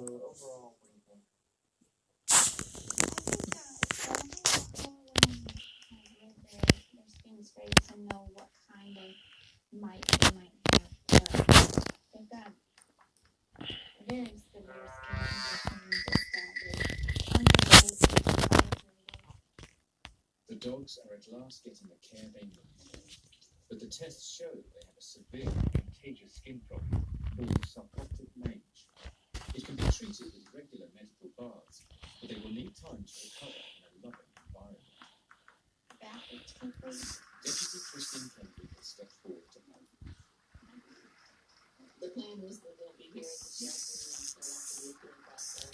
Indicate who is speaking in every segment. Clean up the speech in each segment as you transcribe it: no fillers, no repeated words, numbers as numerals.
Speaker 1: overall, what do you think?
Speaker 2: Their skin's ready to know what kind of might they might have. But they've got very severe skin conditions established.
Speaker 3: The dogs are at last getting the care they need. But the tests show they have a severe contagious skin problem called sarcoptic mange. It can be treated with regular medical baths, but they will need time to recover in a loving environment. Deputy Christine Kennedy has stepped forward to help.
Speaker 4: The plan was that they'll be here at the shelter until after the appeal process,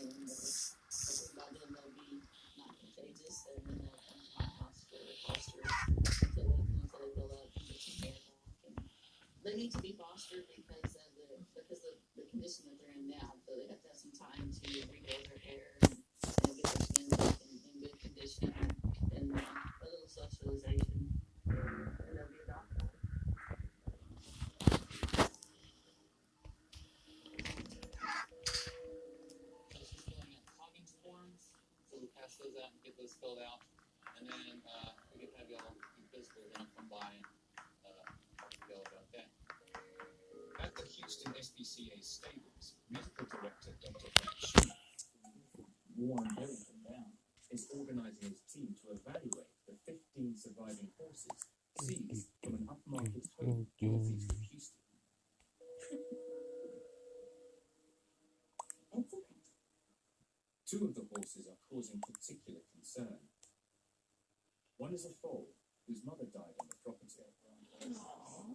Speaker 4: and hopefully by then they'll be not contagious, and then they'll come to my house for foster until they build up and get some hair back. And they need to be fostered because of the condition that they're in now. So they have to have some time to regrow their hair and get their skin back in good condition and a little socialization, and they'll be adopted.
Speaker 1: So we pass those out and get those filled out, and then we can have y'all do physical, then I'll come by and talk to y'all about that.
Speaker 3: At the Houston SPCA stables, Medical Director Dr. Schumann,
Speaker 1: Warren Billington down.
Speaker 3: is organizing his team to evaluate the 15 surviving horses seized from an upmarket home northeast of Houston.
Speaker 4: It's okay.
Speaker 3: Two of the horses are causing particular concern. One is a foal whose mother died on the property.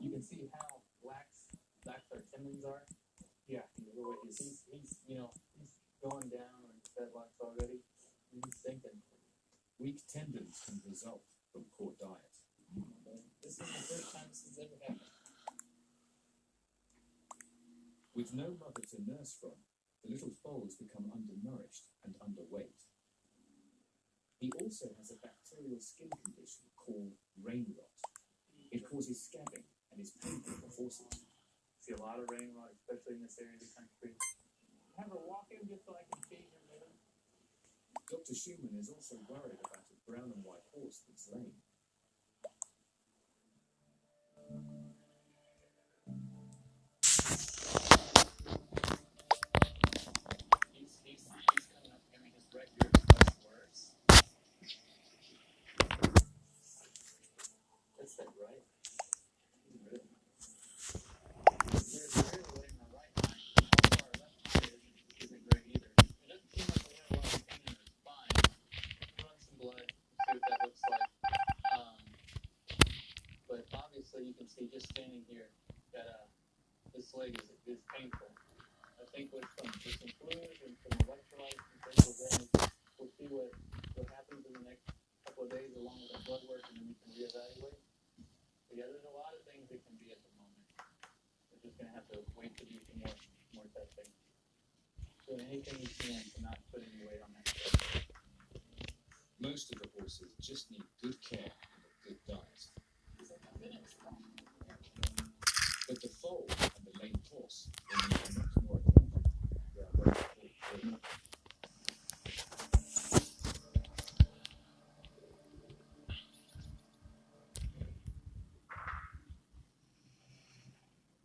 Speaker 1: You can see how lax our tendons are. Yeah, he's going down on his fedlocks already. He's thinking.
Speaker 3: Weak tendons can result from poor diet.
Speaker 1: This is the first time this has ever happened.
Speaker 3: With no mother to nurse from, the little foals become undernourished and underweight. He also has a bacterial skin condition called rain rot. It causes scabbing and is painful for horses.
Speaker 1: See a lot of rain rot, especially in this area of the country. Have her walk in just so I can see her rhythm.
Speaker 3: Dr. Schumann is also worried about a brown and white horse that's lame.
Speaker 1: He's coming up here, his right ear is less worse. That's that right. He's really There's away in my right eye. Also, our left eye isn't great either. It doesn't seem like we have a lot of pain in our spine. Run some blood, see what that looks like. But obviously, you can see just standing here that this leg is painful. I think with some fluid and some electrolytes and things like that, we'll see what happens in the next couple of days along with our blood work, and then we can reevaluate. But yeah, there's a lot of things that can be at the moment. We're just going to have to wait to do some more testing. Doing anything you can to not put any weight on that stuff.
Speaker 3: Most of the horses just need good care and a good diet. But the foal and the lame horse will need much more attention. They are both ill.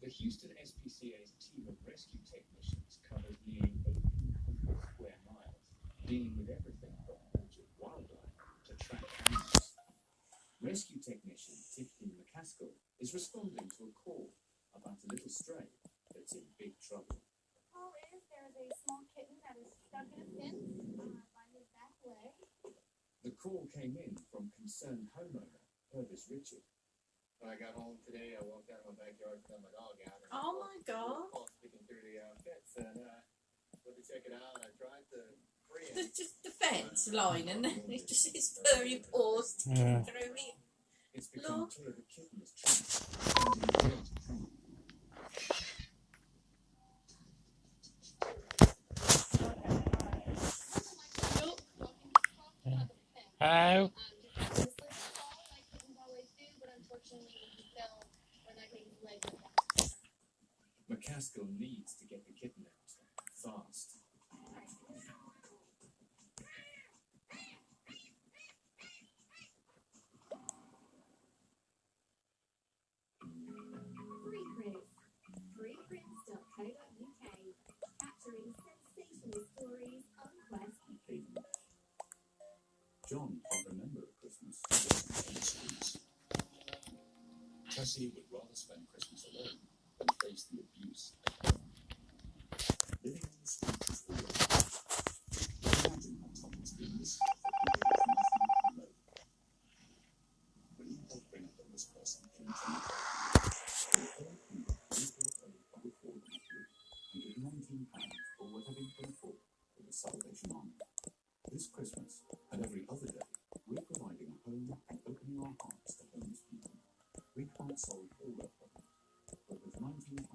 Speaker 3: The Houston SPCA's team of rescue technicians covered nearly 1,800 square miles, dealing with everything from captured wildlife to trapped animals. Rescue technician Tiffany McCaskill is responding to a call about a little stray that's in big trouble.
Speaker 2: The call is there's a small kitten that is stuck in a fence by his back leg.
Speaker 3: The call came in from concerned homeowner Purvis Richard.
Speaker 1: When I got home today, I walked out in my backyard to let my dog out.
Speaker 5: Oh my God.
Speaker 1: Speaking through the fence, and went to check it out, and I tried to free him.
Speaker 5: There's just the fence line, and then it's just his furry paws sticking through it.
Speaker 3: It's become
Speaker 5: Look.
Speaker 3: clear the kitten is trapped and in great pain.
Speaker 6: Hello?
Speaker 3: McCaskill needs to get the kitten out fast. John can't remember a Christmas he wasn't on the streets. Tessie would rather spend Christmas alone than face the abuse at home. Living on the streets is the worst. Imagine how tough it's been this year for people with nothing to know. Will you help bring a homeless person into the home? Call 0800 and give £19 or whatever you can afford to the Salvation Army. This Christmas and every other day, we're providing a home and opening our hearts to homeless people. We can't solve all their problems, but with £19,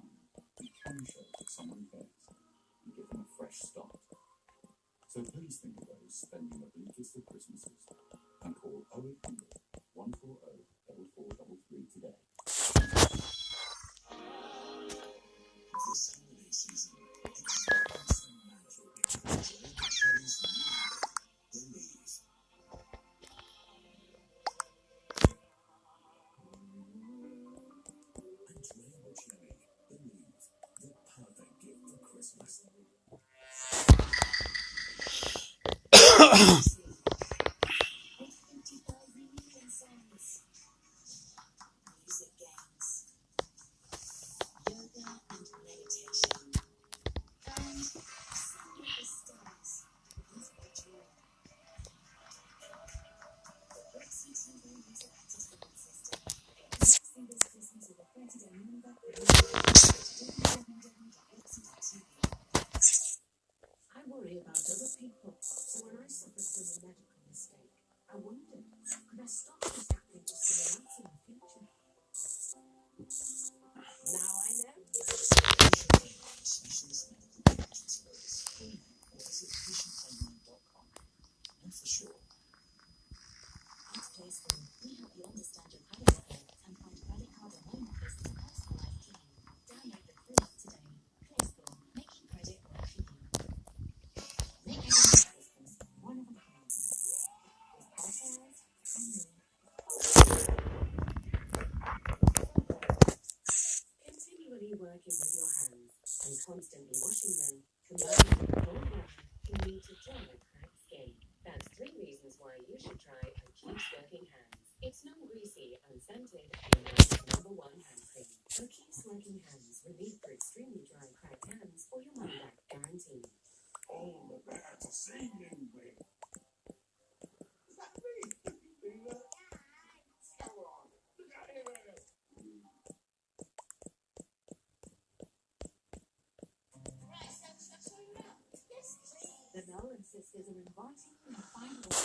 Speaker 3: we can show that someone cares and give them a fresh start. So please think of those spending the bleakest of Christmases and call 0800 140 4433 today. This holiday season, experience the magic of the shows you believe. Enjoyable cherry, believe, the perfect gift for Christmas. 55 million songs, music games, yoga and meditation, and singing the stars with joy. The Brexit TV user entertainment system. See this Christmas with a 30-day money-back www.brexit.tv. I worry about other people, so when I suffered from a medical mistake, I wondered, could I stop this happening to someone else in the future? Now I know. Specialist medical emergency service. Or visit patientonline.com. Know for sure. At Playschool, we help you understand your credit score and find credit card and loan offers that are personalised to you. Download the free app today. Playschool, making credit work for you. Make every Christmas one of a kind. With personalised and new. Continually working with your hands and constantly washing them, combined with cold water, can lead to dry, cracked skin. That's 3 reasons why you should try O'Keefe's Working Hands. It's non-greasy, unscented, and America's #1 hand cream. O'Keefe's Working Hands, relief for extremely dry, cracked hands, or your money-back guarantee.
Speaker 6: Oh, the bad singing way. Is that me? Do that? Come on, look at it.
Speaker 2: Right, so you know. Yes, please.
Speaker 4: The Nolan sisters are inviting you to find out their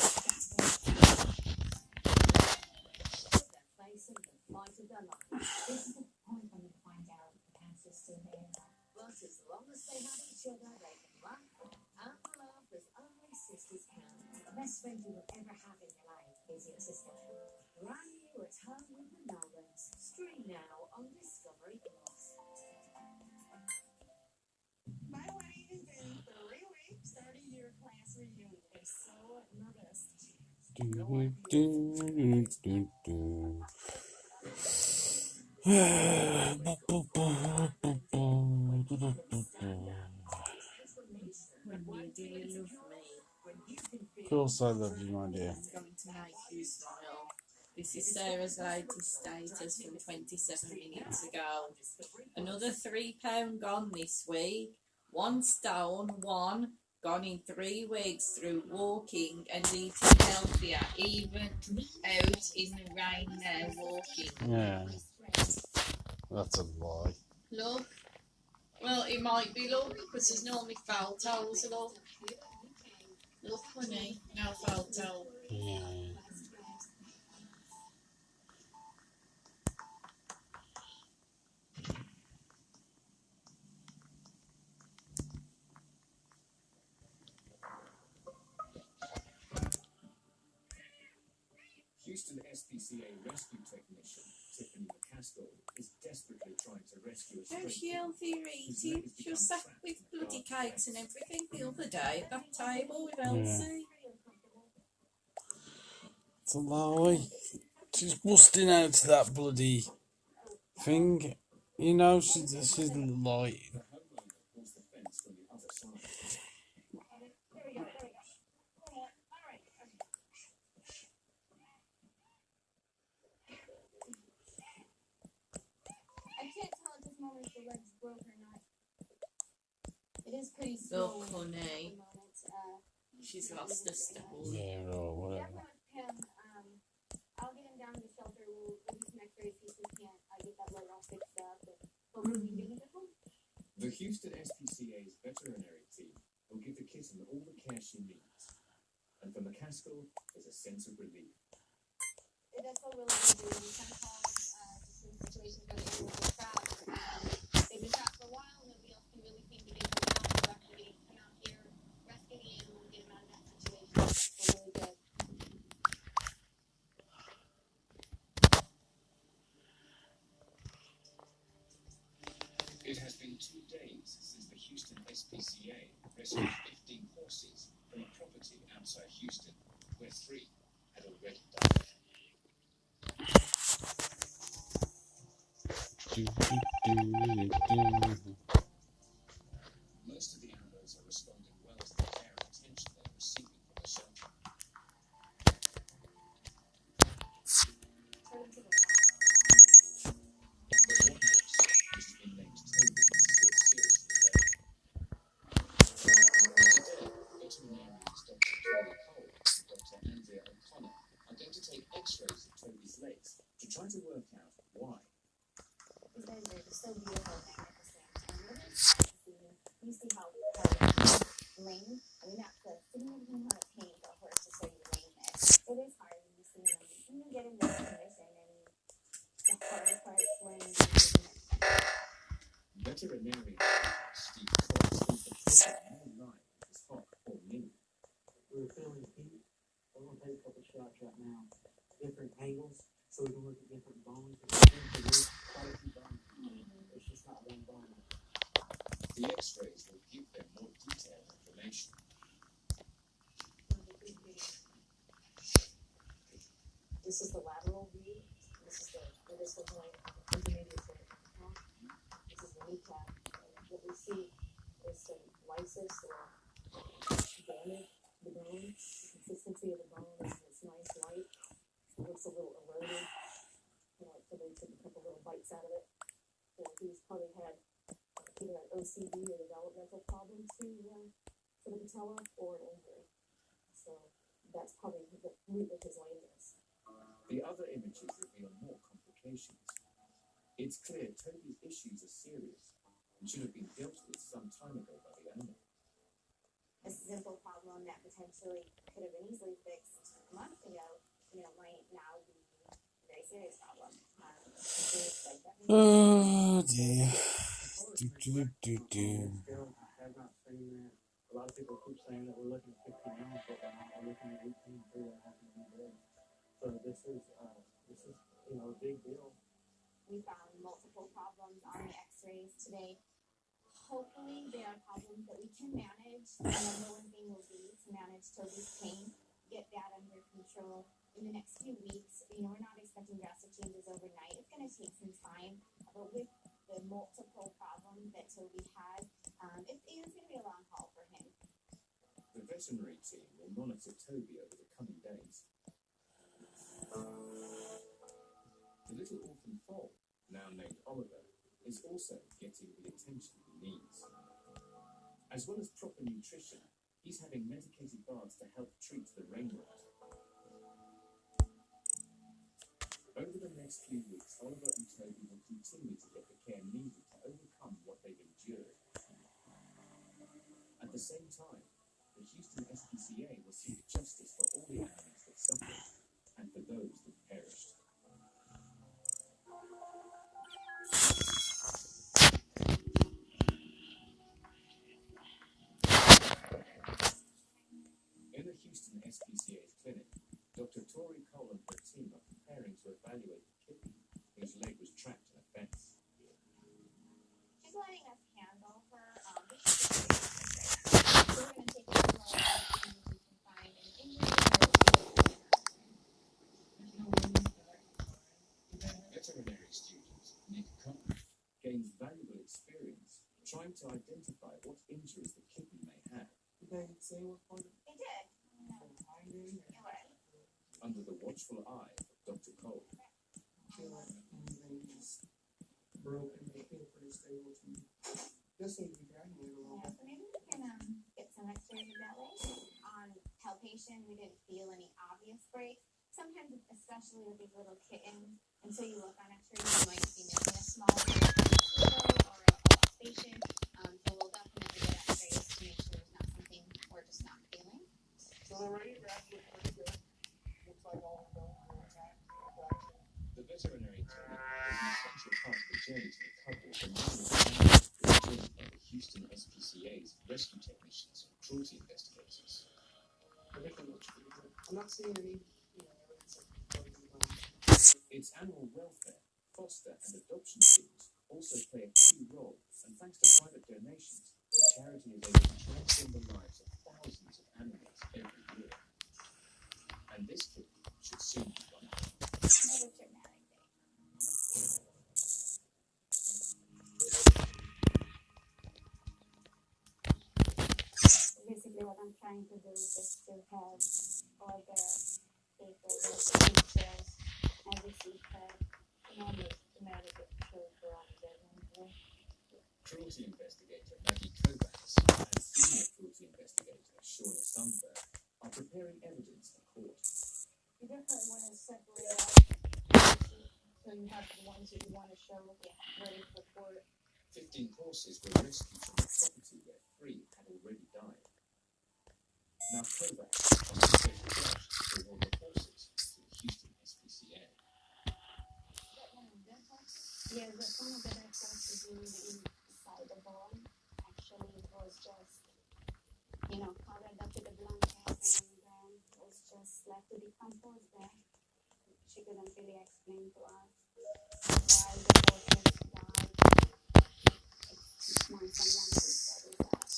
Speaker 4: face of the fight of their life.
Speaker 2: This is the point when you find out the cancer's still there.
Speaker 4: But as long as they have each other, they can laugh and love as only sisters can.
Speaker 2: The best friend you will ever have in your life is your sister.
Speaker 4: Brand new at home with the Nolans. Stream now on Discovery Plus.
Speaker 7: My wedding is in 3 weeks. 30-year class reunion. I'm so nervous.
Speaker 5: When you do love me,
Speaker 8: Of course I love you, my dear.
Speaker 5: I'm going to make you smile. This is Sarah's latest status from 27 minutes ago. Another £3 gone this week. 1 stone, 1 gone in 3 weeks through walking and eating healthier, even out in the rain now walking.
Speaker 8: Yeah. That's a lie.
Speaker 5: Look. Well, it might be look, because there's normally photos, look. Look, honey, no photo.
Speaker 8: Yeah.
Speaker 3: Houston SPCA rescue technician Tiffany McCaskill is desperately trying to rescue a
Speaker 5: How's
Speaker 3: stray
Speaker 5: she healthy eating? She was sat with bloody cakes and everything the other day at that table with Elsie.
Speaker 8: It's a lie. She's busting out to that bloody thing. You know, she's lying.
Speaker 3: The homeowner pulls the fence from the other side.
Speaker 2: She's
Speaker 5: Look,
Speaker 2: scrolling
Speaker 5: honey.
Speaker 2: at the moment.
Speaker 5: She's lost her stool.
Speaker 8: Yeah, or whatever.
Speaker 2: Definitely with him. I'll get him down to the shelter. We'll do some X-rays, see if we can't get that leg all fixed up, and hopefully get him at home.
Speaker 3: The Houston SPCA's veterinary team will give the kitten all the care she needs. And for McCaskill, there's a sense of relief.
Speaker 2: It does feel really good doing some calls, just in situations where the animals are trapped. They've been trapped for a while. Nobody else can really seem to get them out. We're actually getting to come out here, rescue the animal, get them out of that situation. It does feel really good.
Speaker 3: It has been 2 days since the Houston SPCA rescued 15 horses from a property outside Houston, where 3 had already died. Most of the animals are responding well to the care and attention they are receiving from the shelter. But one horse, which has been named Toby, is still seriously ill. Today, veterinarians Dr. Tori Cole and Dr. Andrea O'Connor are going to take x-rays of Toby's legs to try to work out why.
Speaker 2: They're so beautiful and magnificent. Really excited to see him. You see how he's lame? I mean, that's the significant amount of pain for a horse to show you lameness. It is hard when you see them. You get in this condition, and the hardest part is when you see them.
Speaker 3: Veterinarian Steve Cox thinks the kitten may lie with his hock or knee.
Speaker 9: We're feeling heat. We're going to take a couple shots right now. Different angles, so we can look at different bones. There's quite a few bones. It's just not one bone.
Speaker 3: The x-rays will give them more detailed information.
Speaker 10: This is the lateral view. This is the distal joint, intermediate joint. This is the kneecap. What we see is some lysis or damage to the bone. The consistency of the bone is this nice white. It looks a little eroded. Like somebody took a couple little bites out of it. So he's probably had either an OCD or developmental problem to the patella or an injury. So that's probably the root of his lameness.
Speaker 3: The other images reveal more complications. It's clear Toby's issues are serious and should have been dealt with some time ago by the owner.
Speaker 2: A simple problem that potentially could have been easily fixed months ago, might now be a very serious problem.
Speaker 8: Oh dear.
Speaker 9: I have not seen that. A lot of people keep saying that we're looking at 15 pounds, but we're looking at 18 for what happened in the day. So this is a big deal.
Speaker 2: We found multiple problems on the x-rays today. Hopefully they are problems that we can manage. The number one thing will be to manage Toby's pain, get that under control in the next few weeks. We're not expecting drastic changes overnight. It's going to take some time, but with the multiple problems that Toby has, it is going to be a long haul for him.
Speaker 3: The veterinary team will monitor Toby over the coming days. The little orphan foal, now named Oliver, is also getting the attention he needs. As well as proper nutrition, he's having medicated baths to help treat the rain rot. Over the next few weeks, Oliver and Toby will continue to get the care needed to overcome what they've endured. At the same time, the Houston SPCA will seek justice for all the animals that suffered and for those that perished. In the Houston SPCA's clinic, Dr. Tori Cole and her team are preparing to evaluate the kitten whose leg was trapped in a fence.
Speaker 2: She's letting us handle her. We're going to take a look and we can find an injury
Speaker 3: Veterinary student Nick Cotton gains valuable experience trying to identify what injuries the kitten may have.
Speaker 9: Did they say what part of
Speaker 2: They did.
Speaker 9: the finding?
Speaker 3: Under the watchful eye of Dr. Cole.
Speaker 9: Feel like anything is broken, they feel pretty stable to me. Just need to be granulated a little
Speaker 2: Yeah,
Speaker 9: bit.
Speaker 2: so maybe we can situation. We didn't feel any obvious breaks. Sometimes, especially with these little kittens, until you look on X-ray, you might be missing a small break or a luxation. So we'll definitely get X-rays to make sure there's not something we're just not feeling.
Speaker 9: So the radiographs look pretty good. Looks like all of them are intact.
Speaker 3: The veterinary clinic is an essential part of the journey to recovery of the millions of animals driven by the Houston SPCA's rescue technicians and cruelty investigators.
Speaker 9: Everything looks pretty good. I'm not seeing any, evidence of
Speaker 3: Its animal welfare, foster and adoption teams also play a key role, and thanks to private donations, the charity is able to transform the lives of thousands of animals every year. And this kitten should soon be gone.
Speaker 2: Another dramatic day. Basically, what I'm trying to do is just to have all the people with the details as we see her.
Speaker 3: Cruelty investigator Maggie Kovacs and senior cruelty investigator Shauna Sundberg are preparing evidence for court.
Speaker 10: You definitely want to separate out so you have the ones that you want to show ready for court.
Speaker 3: 15 horses were rescued from the property where 3 had already died. Now Kovacs was the special judge to award the horses to the Houston SPCA.
Speaker 2: Yeah, the one that I thought was inside the bone, actually it was just, covered up with a blanket and was just left to decompose there. She couldn't really explain to us why the horses died. It's not someone who studies that,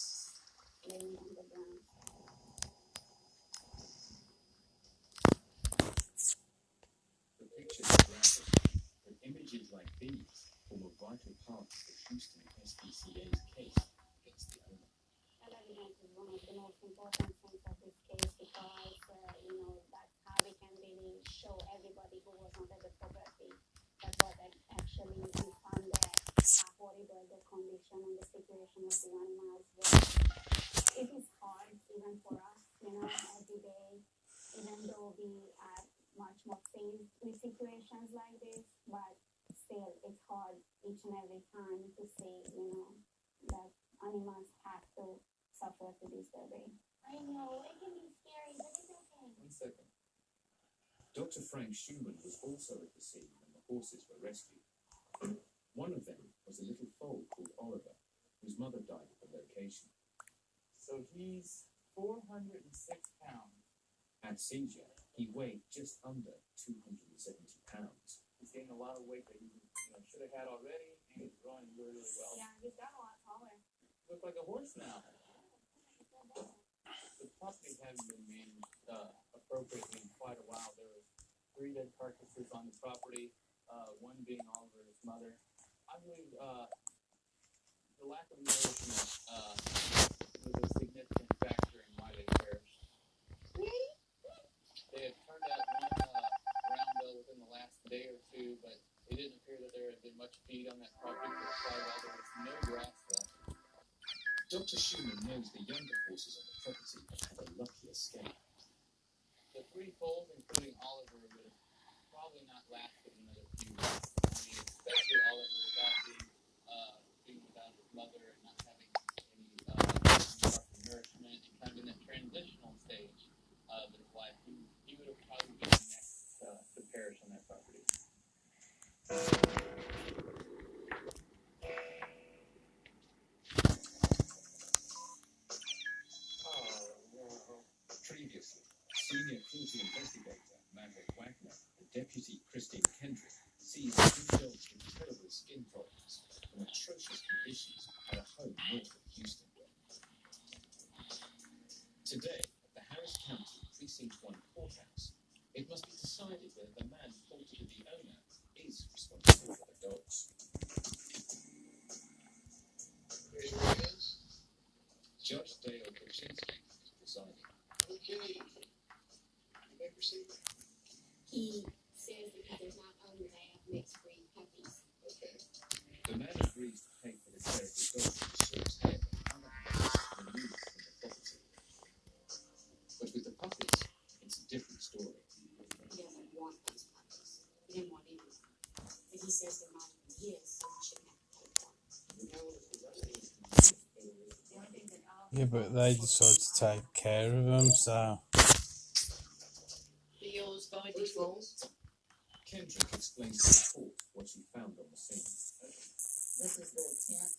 Speaker 2: laying on the ground.
Speaker 3: The pictures are graphic, but images like these form a vital part of the Houston SPCA's case against the owner.
Speaker 2: And evidence is one of the most important things of this case because, that's how we can really show everybody who was under the property that what actually we found there, how horrible the condition and the situation of the animals were. It is hard even for us, every day, even though we are much more faced with situations like this, but still it's hard each and every time to see, that animals have to suffer to this degree. I know, it can be scary, but it's okay.
Speaker 3: 1 second. Dr. Frank Schumann was also at the scene when the horses were rescued. One of them was a little foal called Oliver, whose mother died at the location.
Speaker 9: So he's 406 pounds.
Speaker 3: At seizure, he weighed just under 270 pounds.
Speaker 9: He's gained a lot of weight that he should have had already, and he's growing really, really well.
Speaker 2: Yeah, he's got a lot taller.
Speaker 9: Look like a horse now. The property hasn't been managed appropriately in quite a while. There were 3 dead carcasses on the property, one being Oliver's mother. I believe the lack of nourishment was a significant factor in why they perished. They had turned out one round bell within the last day or 2, but it didn't appear that there had been much feed on that property for quite a while. There was no grass left.
Speaker 3: Dr. Schumann knows the younger horses on the property have had a lucky escape.
Speaker 9: The 3 foals, including Oliver, would have probably not lasted another few weeks. I mean, especially Oliver without being without his mother and not having any proper nourishment and kind of in that transitional stage of his life. He would have probably been the next to perish on that property.
Speaker 3: Previously, senior cruelty investigator Maverick Wagner and Deputy Christine Kendrick seized 2 dogs with terrible skin problems from atrocious conditions at a home north of Houston. Today, at the Harris County Precinct 1 courthouse, it must be decided whether the man thought to be the owner is responsible for the dogs. Judge Dale Kuczynski is presiding.
Speaker 6: Okay. You may proceed.
Speaker 2: He says that he does not own that mixed breed puppies.
Speaker 6: Okay.
Speaker 3: The man agrees to pay for the care of the dogs and ensures hair and other animals removed from the property. But with the puppies,
Speaker 8: Yeah, but they decide to take care of them, so.
Speaker 5: The yours by default.
Speaker 3: Kendrick explains to the court what she found on the scene.
Speaker 4: This is the tent.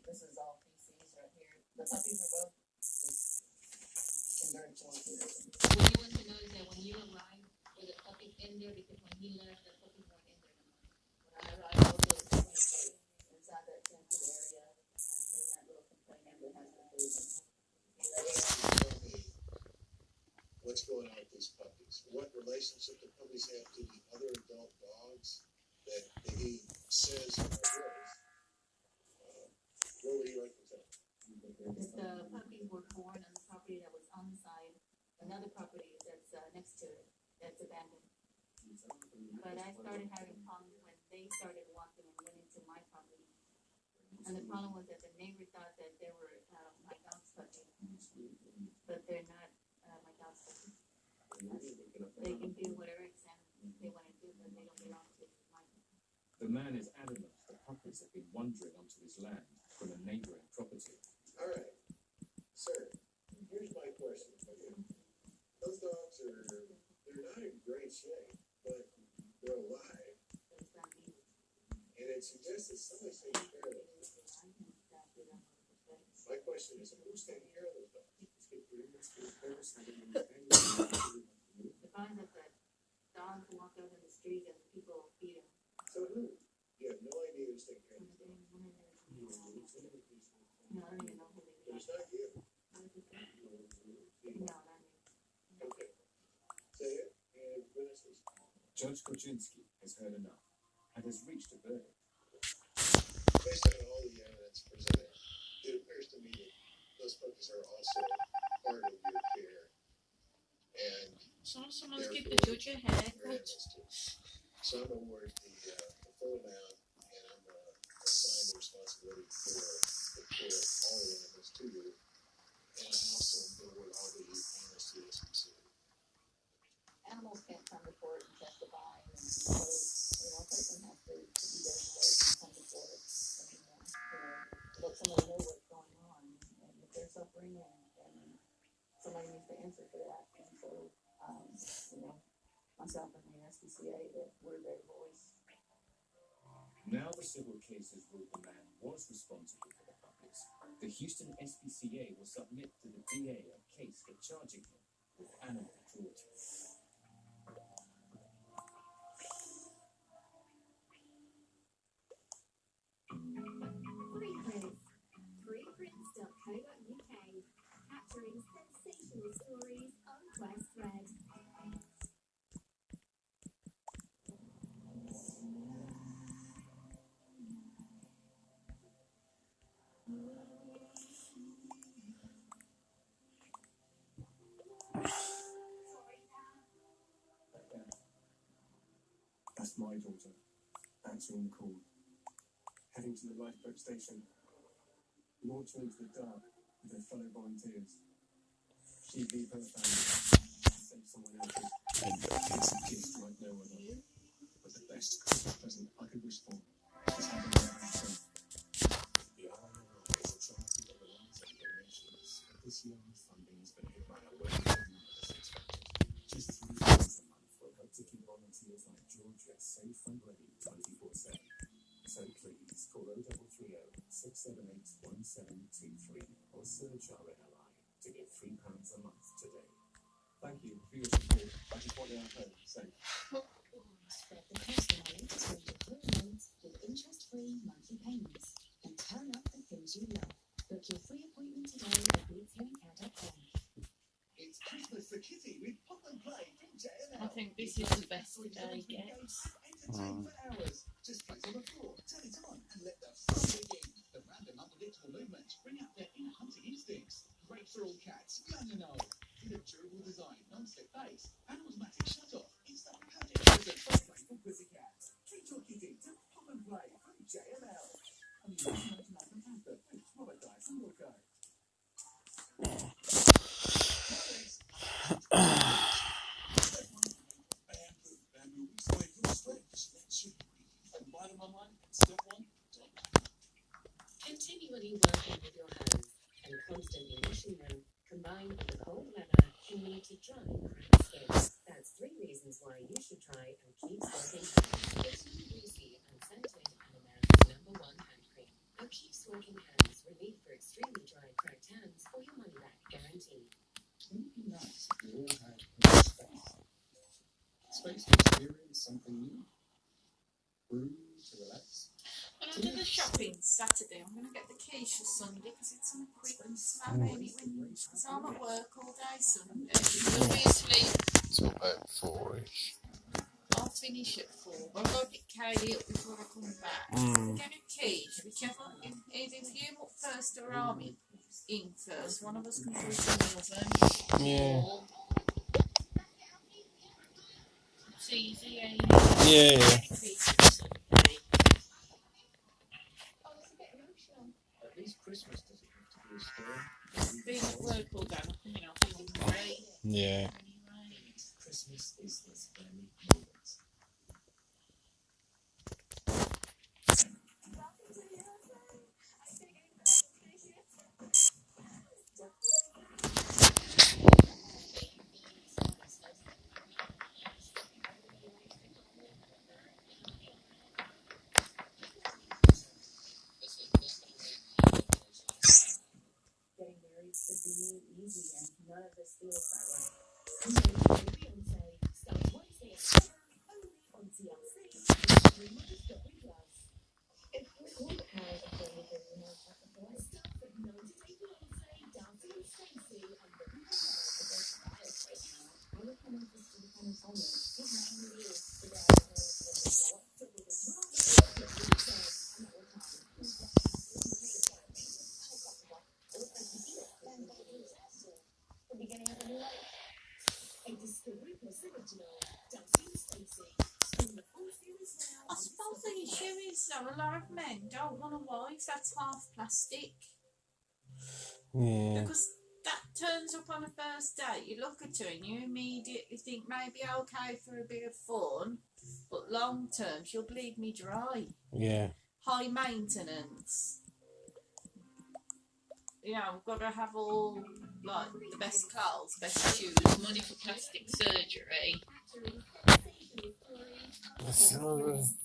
Speaker 4: This is all PCs right here. The puppies are both just in very poor condition. What you want to know is that when you arrived, were the puppies in there? Because when he left, the puppies weren't in there no more. When I arrived, all the puppies were inside that tented area in that little container that has the food in it.
Speaker 6: Tell me what's going on with these puppies. What relationship the puppies have to the other adult dogs that he says are his. What would you like to tell?
Speaker 4: The puppies were born on the property that was on the side, another property that's next to it, that's abandoned. But I started having problems when they started walking and went into my property. And the problem was that the neighbor thought that they were my dog's puppies, but they're not my dog's puppies. They can do whatever extent they want to do, but they don't belong to my puppies.
Speaker 3: The man is adamant the puppies have been wandering onto his land from a neighbouring property.
Speaker 6: All right, sir, here's my question for you. Those dogs they're not in great shape, but they're alive,
Speaker 4: It's not me.
Speaker 6: and it suggests that somebody's taking care of them. My question is, who's taking care of those dogs?
Speaker 4: The problem is that dogs walk out in the street and people feed them.
Speaker 6: So who? You have no idea who's taking care of them.
Speaker 4: No, I don't even know who they are.
Speaker 6: It's not you.
Speaker 4: No, not me.
Speaker 6: Okay. Say it and finish this.
Speaker 3: Judge Koczynski has heard enough and has reached a verdict.
Speaker 6: Based on all the evidence presented, it appears to me that those puppies are also part of your care. And
Speaker 5: Someone's give the
Speaker 6: therefore,
Speaker 5: judge a
Speaker 6: your
Speaker 5: haircut.
Speaker 6: animals too. So I'm award the full amount, and I'm assign the responsibility for the care of all the animals to you. And I also award all the animals to this facility.
Speaker 4: Animals can't come to court and testify, and so, a person has to be there to work and come to court and, let somebody know what's going on, and if they're suffering, and somebody needs to answer for that, and so, myself and the SPCA, that we're their voice.
Speaker 3: Now the civil case has ruled the man was responsible for the puppies. The Houston SPCA will submit to the DA a case for charging him with animal cruelty.
Speaker 2: Freeprints.co.uk, capturing sensational stories on Quest Red.
Speaker 11: That's my daughter, answering the call, heading to the lifeboat station, launching into the dark with her fellow volunteers. She'd leave her family to save someone else's. It's a gift like no other, but the best Christmas present I could wish for is having her at home. The RRI is a charity that relies on donations, but this year our funding has been hit by a wave of numbers expected. Just £3 a month will help to keep volunteers like Georgia safe and ready 24/7. So please call 0330 678 1723 or search RNLI to give £3 a month today.
Speaker 3: Thank you for your support. I just want our home safe.
Speaker 12: Spread the cost money between your 3 months with interest-free monthly payments and turn up the things you love. Book your free appointment today at BeatsHearingCare.com.
Speaker 6: It's Christmas for Kitty with Pop and Play from JLL.
Speaker 5: I think this is the best day gets.
Speaker 6: Entertain for hours. Just place on the floor, turn it on, and let the fun begin. The random unpredictable movements bring out their inner hunting instincts. Great for all cats, young and old. With a durable design, non-slip base, and automatic shut-off. It's the perfect present for play for pussycats. Treat your kitty to Pop and Play from JLL. And you can imagine the Fitch, Molodice, and Wilco.
Speaker 3: Continue
Speaker 10: try cracked skins. That's 3 reasons why you should try O'Keefe's Working Hands. It's non-greasy, unscented, and America's #1 hand cream. O'Keefe's Working Hands, relief for extremely dry, cracked hands, or your money back guarantee.
Speaker 6: Wouldn't it be nice if we all had enough space? Space to experience something new. Room to relax.
Speaker 5: When I do the shopping Saturday, I'm going to get the quiche for Sunday because it's some quick smell in it because I'm at work all day Sunday. We'll be asleep.
Speaker 8: Till about 4ish.
Speaker 5: I'll finish at 4, but I've got to pick Kaylee up before I come back. We'll get a quiche, whichever, either if you up first or I'm in first, one of us can put some meals in.
Speaker 8: Yeah.
Speaker 5: It's easy, ain't it?
Speaker 8: Yeah.
Speaker 3: At least Christmas doesn't have to be a story.
Speaker 5: Being at work all day, I'm coming off hungry.
Speaker 8: Yeah.
Speaker 6: Christmas is this family moment.
Speaker 10: Getting married could be easy, and none of this feels that way. Beyonce starts Wednesday at 7 only on TLC. Rumors that we love. If we all had a friendly thing we know about the boy stuff, but no today Beyonce, dancing with Stacey, and looking for love with those styles right now. I would come off as to the kind of Omlet. His name is the guy who knows what the flower, took with his mom, and that will come. The beginning of a new life. A Discovery Plus original, Dancing with Stacey. Stream the full series now.
Speaker 5: I suppose the issue is though, a lot of men don't want a wife that's half plastic.
Speaker 8: Yeah.
Speaker 5: Because that turns up on a first date, you look at her and you immediately think maybe okay for a bit of fun, but long term she'll bleed me dry.
Speaker 8: Yeah.
Speaker 5: High maintenance. You know, we've got to have all, like, the best clothes, best shoes, money for plastic surgery.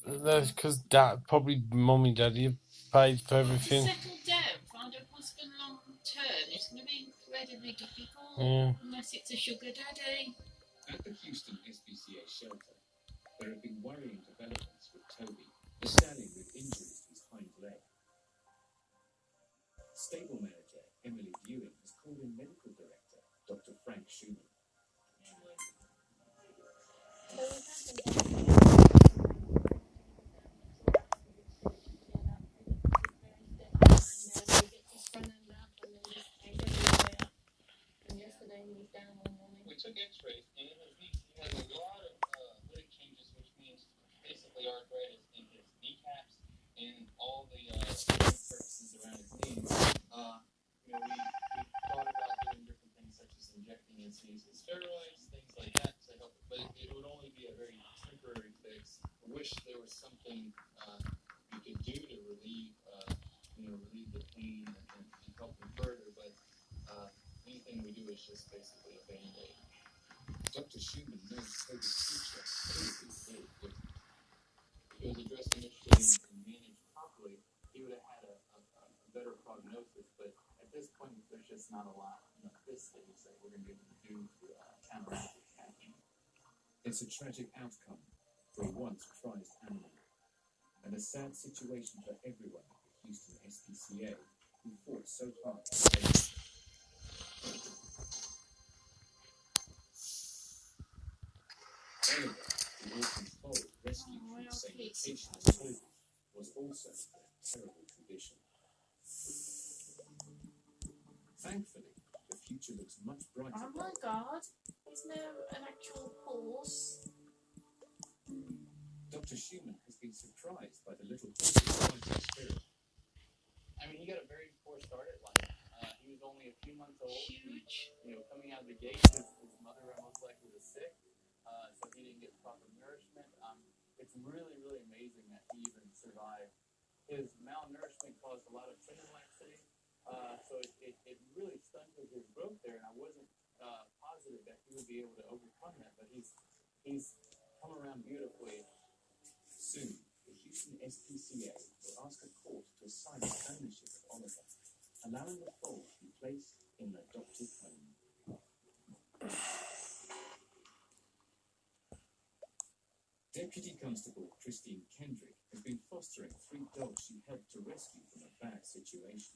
Speaker 8: That's because probably mum and daddy have paid for
Speaker 5: To
Speaker 8: everything.
Speaker 5: settle down, find a husband long term, it's going to be incredibly difficult.
Speaker 8: Yeah.
Speaker 5: Unless it's a sugar daddy.
Speaker 3: At the Houston SPCA shelter, there have been worrying developments with Toby, the stallion with injuries to his hind leg. Stable manager Emily Viewing has called in medical director Dr. Frank Schumann.
Speaker 9: We took x-rays, and in his knees, he has a lot of lytic changes, which means basically arthritis in his kneecaps and all the joint surfaces around his knees. We thought about doing different things such as injecting NCs and steroids, things like that to help, but it would only be a very temporary fix. I wish there was something we could do to relieve the pain and help him further, but anything we do is just basically a band-aid.
Speaker 3: Dr. Schumann knows Toby's future could be very different.
Speaker 9: If it was addressed initially and managed properly, he would have had a better prognosis, but at this point, there's just not a lot at this stage that we're going to be able to do to counteract what's happening.
Speaker 3: It's a tragic outcome for a once prized animal, and a sad situation for everyone at the Houston SPCA who fought so hard to save it. Oliver, the orphan foal rescued from the same location as Toby, was also in a terrible condition. Thankfully, the future looks much brighter.
Speaker 5: Oh my god, isn't there an actual horse?
Speaker 3: Dr. Schumann has been surprised by the little horse's fighting spirit.
Speaker 9: I mean, he got a very poor start at life. He was only a few months old.
Speaker 5: Huge.
Speaker 9: Coming out of the gate, his mother most likely was sick, so he didn't get proper nourishment. It's really, really amazing that he even survived. His malnourishment caused a lot of tendon laxity, so it really stunted his growth there, and I wasn't positive
Speaker 1: positive that he would be able to overcome that, but he's come around beautifully.
Speaker 3: Soon, the Houston SPCA will ask a court to assign ownership of Oliver, allowing the foal to be placed in an adopted home. Deputy Constable Christine Kendrick has been fostering 3 dogs she helped to rescue from a bad situation.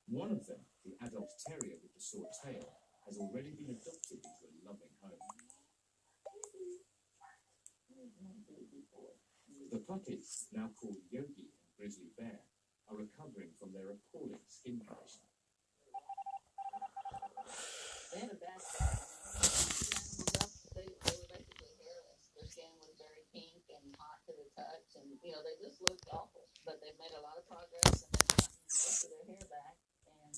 Speaker 3: One of them, the adult terrier with the short tail, has already been adopted into a loving home. The puppies, now called Yogi and Grizzly Bear, are recovering from their appalling skin condition.
Speaker 4: They had a bad start. They were basically hairless. Their skin was very pink and hot to the touch, and they just looked awful. But they've made a lot of progress, and they've gotten most of their hair back. And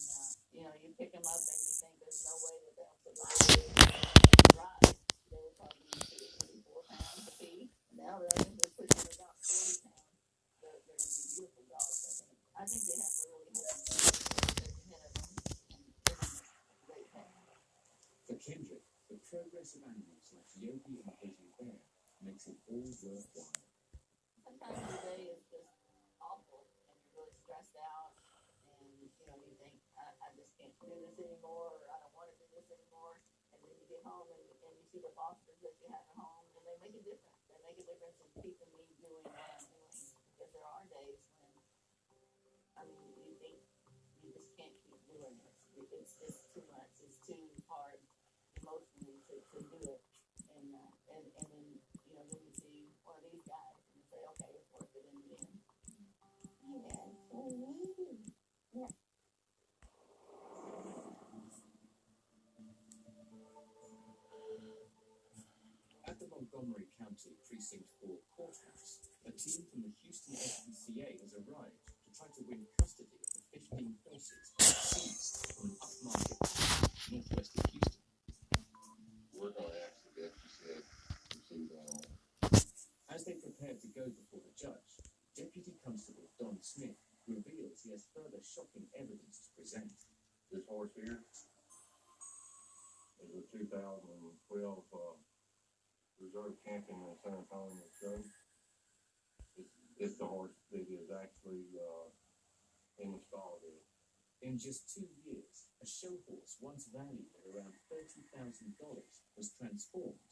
Speaker 4: you pick them up, and you think there's no way that they'll rise. They were probably 34 pounds a piece. Now they're pushing about 40 pounds. They're going to be beautiful dogs. I think they have a really heavy ahead of them, and they're going to make great pets.
Speaker 3: For Kendrick, the progress of animals like Yogi and Grizzly Bear makes it all worthwhile.
Speaker 4: Sometimes the day is just awful, and you're really stressed out, and you think, I just can't do this anymore, or I don't want to do this anymore. And then you get home and you see the fosters that you have at home, and they make a difference. They make a difference in keeping me doing what I'm doing. Because there are days when, you think you just can't keep doing this. It's just too much. It's too hard emotionally to do it. And then then you see one of these guys and you say, okay, it's worth it in the end.
Speaker 3: At the Montgomery County Precinct 4 courthouse, a team from the Houston SPCA has arrived to try to win custody of the 15 horses seized from an upmarket northwest of Houston.
Speaker 13: We're going to ask the SPCA to see them.
Speaker 3: As they prepare to go before the judge, Deputy Constable Don Smith reveals he has further shocking evidence to present.
Speaker 13: This horse here is a 2012 Reserve Champion in San Antonio show. It's the horse that is actually in the stall there.
Speaker 3: In just 2 years, a show horse once valued at around $30,000 was transformed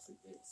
Speaker 3: to this.